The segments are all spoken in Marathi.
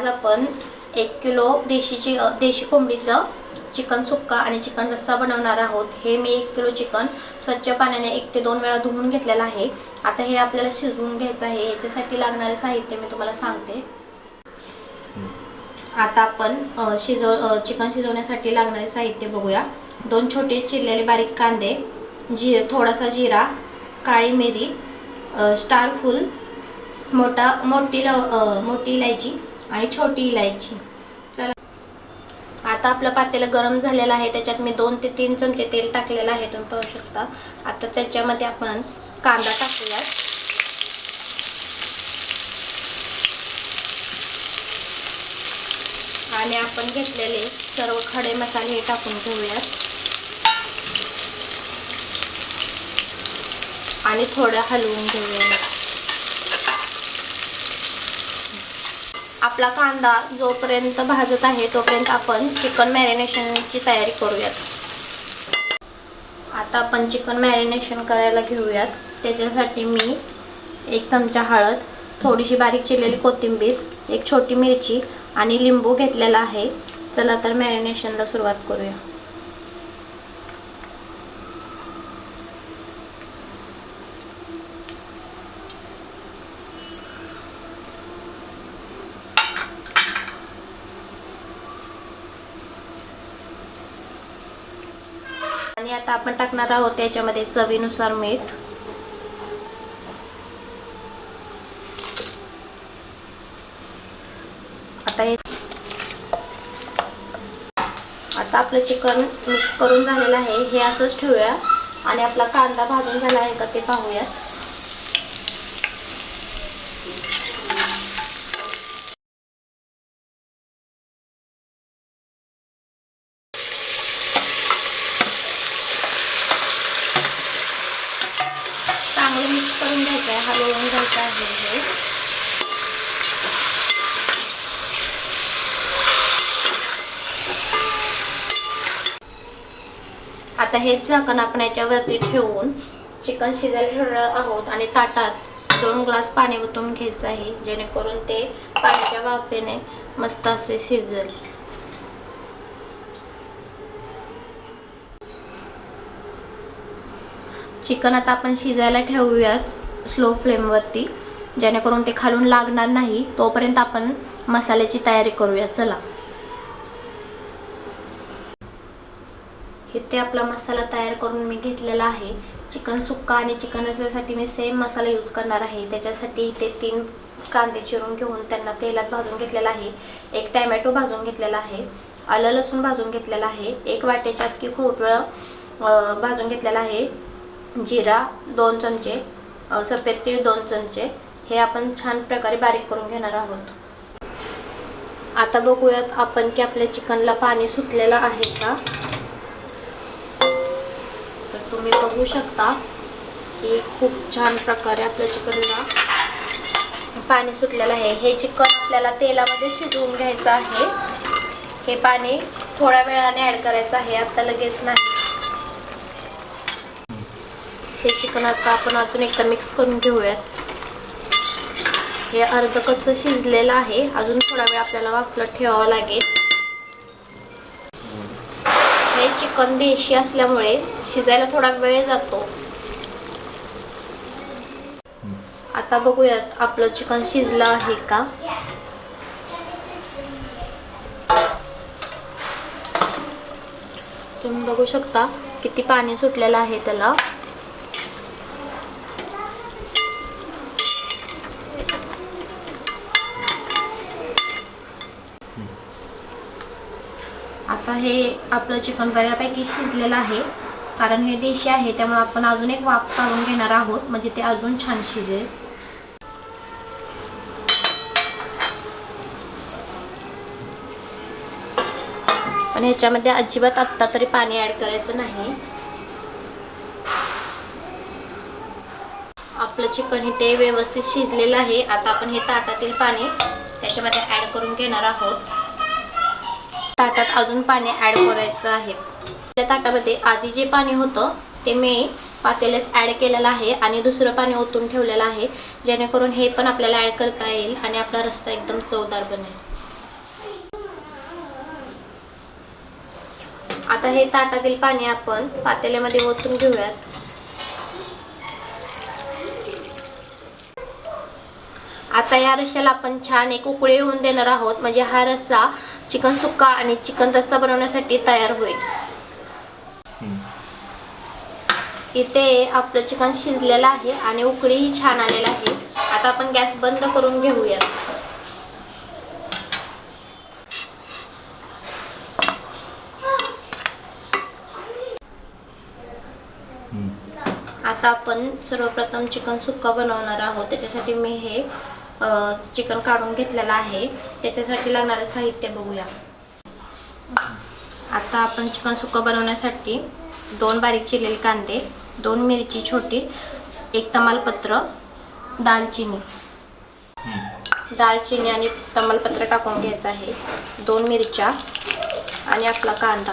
आज आपण 1 किलो देशी कोंबडीचं चिकन सुक्का आणि चिकन रस्सा बनवणार आहोत। हे मी 1 किलो चिकन स्वच्छ पाण्याने 1 ते 2 वेळा धुवून घेतलेलं आहे। आता हे आपल्याला शिजवून घ्यायचं आहे। याच्यासाठी लागणारे साहित्य मी तुम्हाला सांगते। आता आपण चिकन शिजवण्यासाठी लागणारे साहित्य बघूया। 2 छोटे चिरलेले बारीक कांदे, थोडासा जिरा, काळी मिरी, स्टार फूल, मोठी इलायची आणि छोटी इलायची। चला, आता आपलं पातेलं गरम झालेलं आहे। त्याच्यात मी 2 ते 3 चमचे तेल टाकलेलं आहे, तुम्ही पाहू शकता। आता त्याच्यामध्ये आपण कांदा टाकूया आणि आपण घेतलेले सर्व खडे मसाले हे टाकून घेऊयात आणि थोडं हलवून घेऊया। आपला कांदा जोपर्यंत भाजत आहे तोपर्यंत आपण चिकन मॅरिनेशनची तयारी करूयात। आता आपण चिकन मॅरिनेशन करायला घेऊयात। त्याच्यासाठी मी 1 चमचा हळद, थोडीशी बारीक चिरलेली कोथिंबीर, 1 छोटी मिरची आणि लिंबू घेतलेला आहे। चला तर मॅरिनेशनला सुरुवात करूया। आणि आता आपण टाकणार आहोत त्याच्यामध्ये चवीनुसार मीठ। आता आपलं चिकन मिक्स करून झालेलं आहे। हे असंच ठेवूया आणि आपला कांदा भाजून झाला आहे का ते पाहूया। चांगलं मिक्स करून घ्यायचं आहे, हलवून घ्यायचं आहे। आता हेच झाकण आपण याच्यावरती ठेवून चिकन शिजायला ठेवणार आहोत आणि ताटात 2 ग्लास पाणी ओतून घ्यायचं आहे, जेणेकरून ते पाण्याच्या वाफेने मस्त असे शिजेल। चिकन आता आपण शिजायला ठेवूयात स्लो फ्लेमवरती, जेणेकरून ते खालून लागणार नाही। तोपर्यंत आपण मसाल्याची तयारी करूया। चला, इथे आपला मसाला तयार करून मी घेतलेला आहे। चिकन सुक्का आणि चिकन रस्स्यासाठी मी सेम मसाला यूज करणार आहे। त्याच्यासाठी इथे 3 कांदे चिरून घेऊन त्यांना तेलात भाजून घेतलेला आहे, 1 टोमॅटो भाजून घेतलेला आहे, आलं लसूण भाजून घेतलेला आहे, 1 वाटीच्या अख्खी खोबरं भाजून घेतलेला आहे, जिरा 2 चमचे, सफेद तीळ 2 चमचे। हे आपण छान प्रकारे बारीक करून घेणार आहोत। आता बघूयात आपण की आपल्या चिकनला पाणी सुटलेलं आहे का। तर तुम्ही बघू शकता की खूप छान प्रकारे आपल्या चिकनला पाणी सुटलेलं आहे। हे चिकन आपल्याला तेलामध्ये शिजवून घ्यायचं आहे। हे पाणी थोड्या वेळाने ॲड करायचं आहे, आता लगेच नाही। हे चिकन आता आपण अजून एकदा मिक्स करून घेऊयात। हे अर्ध कच्चं शिजलेलं आहे, अजून थोडा वेळ आपल्याला वाफलत ठेवावं लागेल। हे चिकन देशी असल्यामुळे शिजायला थोडा वेळ जातो। आता बघूयात आपलं चिकन शिजलं आहे का। तुम्ही बघू शकता किती पाणी सुटलेलं आहे त्याला। आता हे आपलं चिकन बऱ्यापैकी शिजलेलं आहे, कारण हे देशी आहे त्यामुळे आपण अजून एक वाफ काढून घेणार आहोत, म्हणजे ते अजून छान शिजेल। पण ह्याच्यामध्ये अजिबात आत्ता तरी पाणी ॲड करायचं नाही। आपलं चिकन इथे व्यवस्थित शिजलेलं आहे। आता आपण हे ताटातील पाणी त्याच्यामध्ये ॲड करून घेणार आहोत। ताटात अजून पाणी ॲड करायचं आहे। त्या ताटामध्ये आधी जे पाणी होतं ते मी पातेल्यात ॲड केलेलं आहे आणि दुसरं पाणी ओतून ठेवलेलं आहे, जेणेकरून हे पण आपल्याला ॲड करता येईल आणि आपला रस्सा एकदम चवदार बनेल। आता हे ताटातील पाणी आपण पातेल्यामध्ये ओतून घेऊयात. आता या रश्श्याला आपण छान एक उकळी येऊन देणार आहोत, म्हणजे हा रस्सा चिकन सुक्का आणि चिकन रस्सा बनवण्यासाठी तयार होईल. इथे आपलं चिकन शिजलेलं आहे आणि उकळीही छान आलेला आहे. आता आपण गॅस बंद करून घेऊया. आता आपण सर्वप्रथम चिकन सुक्का बनवणार आहोत. त्याच्यासाठी मी हे चिकन काढून घेतलेलं आहे. त्याच्यासाठी लागणारे साहित्य बघूया. आता आपण चिकन सुक्का बनवण्यासाठी 2 बारीक चिरलेले कांदे, 2 मिरची छोटी, 1 तमालपत्र, दालचिनी आणि तमालपत्र टाकून घ्यायचं आहे, 2 मिरच्या आणि आपला कांदा.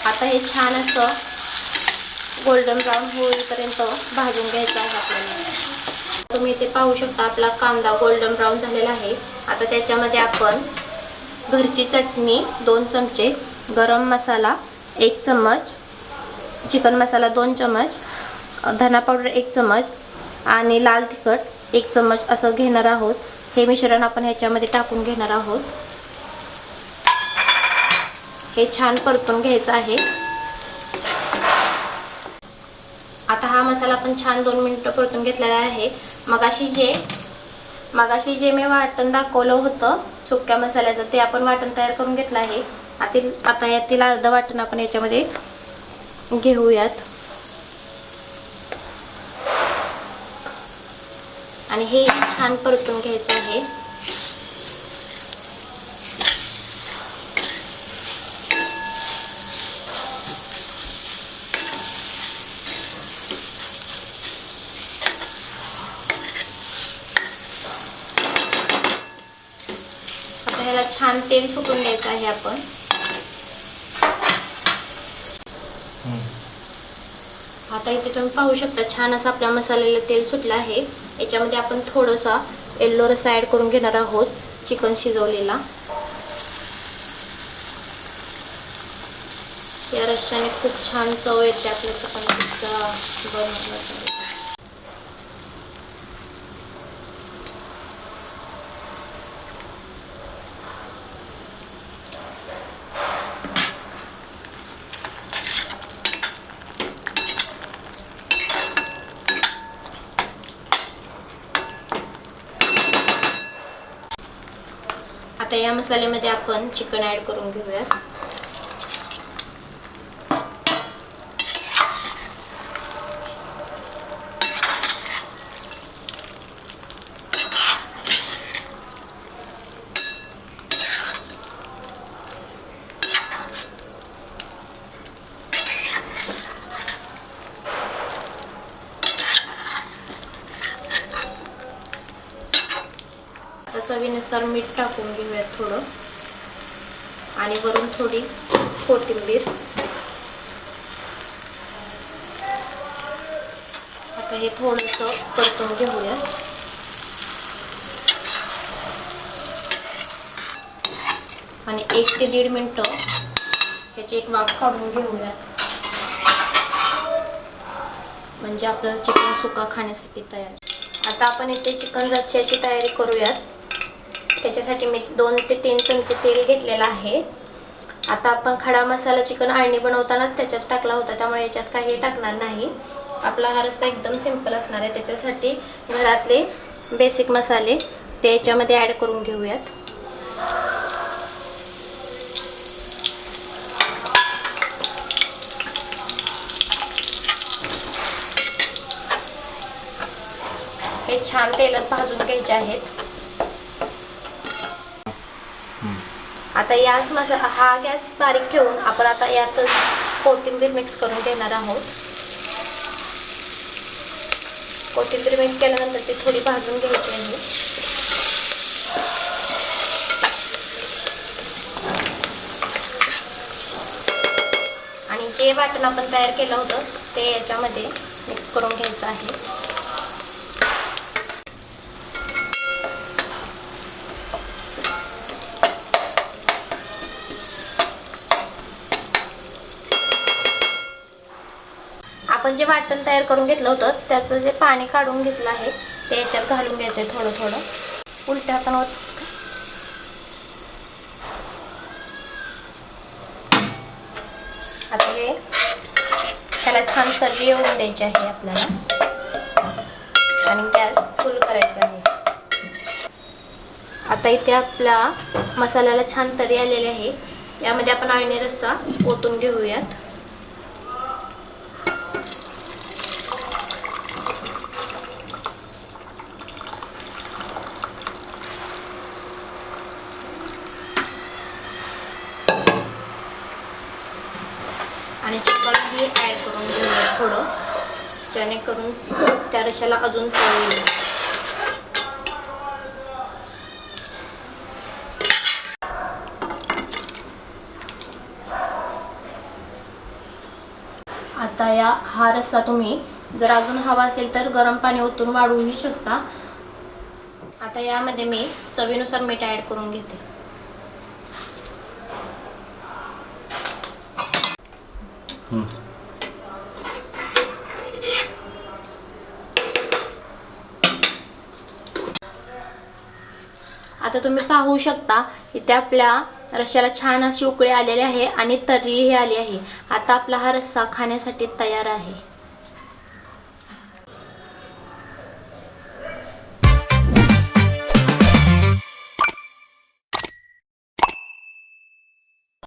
आता हे छान असं गोल्डन ब्राऊन होईपर्यंत भाजून घ्यायचं आहे आपल्याला. तुम्ही इथे पाहू शकता आपला कांदा गोल्डन ब्राऊन झालेला आहे. आता त्याच्यामध्ये आपण घरची चटणी 2 चमचे, गरम मसाला 1 चम्मच, चिकन मसाला 2 चम्मच, धना पावडर 1 चम्मच आणि लाल तिखट 1 चम्मच असं घेणार आहोत. हे मिश्रण आपण ह्याच्यामध्ये टाकून घेणार आहोत. हे छान परतून घ्यायचं आहे. आता हा मसाला आपण छान 2 मिनिटं परतून घेतलेला आहे. मगाशी जे मी वाटण दाखवलं होतं सुक्या मसाल्याचं, ते आपण वाटण तयार करून घेतलं आहे. आता यातील अर्ध वाटण आपण याच्यामध्ये घेऊयात आणि हे छान परतून घ्यायचं आहे. ह्याला छान तेल सुटून द्यायचं आहे आपण. आता इथे तुम्ही पाहू शकता छान असं आपल्या मसाल्याला तेल सुटलं आहे. याच्यामध्ये आपण थोडासा येल्लो रस्सा ऍड करून घेणार आहोत, चिकन शिजवलेला. या रश्श्याने खूप छान चव येते आपल्या चिकन सुक्का बनवण्यासाठी. आता या मसाल्यामध्ये आपण चिकन ऍड करून घेऊया. चवीनुसार मीठ टाकून घेऊयात थोडं आणि वरून थोडी कोथिंबीर. आता हे थोडंसं परतून घेऊया आणि 1 ते 1.5 मिनिटं ह्याची एक वाफ काढून घेऊया, म्हणजे आपलं चिकन सुक्का खाण्यासाठी तयार. आता आपण इथे चिकन रस्स्याची तयारी करूयात. त्याच्यासाठी मी 2 ते 3 चमचे तेल घेतलेलं आहे. आता आपण खडा मसाला चिकन आळणी बनवतानाच त्याच्यात टाकला होता, त्यामुळे याच्यात काही टाकणार नाही. आपला हा रस्सा एकदम सिंपल असणार आहे. त्याच्यासाठी घरातले बेसिक मसाले ते याच्यामध्ये ॲड करून घेऊयात. हे छान तेलात भाजून घ्यायचे आहेत. आता हा गॅस बारीक ठेवून आपण आता यातच कोथिंबीर मिक्स करून घेणार आहोत. कोथिंबीर मिक्स केल्यानंतर ती थोडी भाजून घ्यायची आहे. आणि जे वाटण आपण तयार केलं होतं ते याच्यामध्ये मिक्स करून घ्यायचं आहे. आपण जे वाटण तयार करून घेतलं होतं त्याचं जे पाणी काढून घेतलं आहे ते याच्यात घालून घ्यायचं आहे थोडं थोडं उलट्या हाताने. आता हे त्याला छान तर्री येऊन द्यायची आहे आपल्याला आणि गॅस फुल करायचा आहे. आता इथे आपला मसाल्याला छान तर्री आलेली आहे. यामध्ये आपण अळणी रस्सा ओतून घेऊयात. आणि चिकन ही ॲड करून घेऊया थोडं, जेणेकरून त्या रश्श्याला अजून चव येईल. आता हा रस्सा तुम्ही जर अजून हवा असेल तर गरम पाणी ओतून वाढवूही शकता. आता यामध्ये मी चवीनुसार मीठ ॲड करून घेते. आता तुम्ही पाहू शकता इथे आपल्या रश्श्याला छान अशी उकळी आलेली आहे आणि तर्रीही आली आहे. आता आपला हा रस्सा खाण्यासाठी तयार आहे.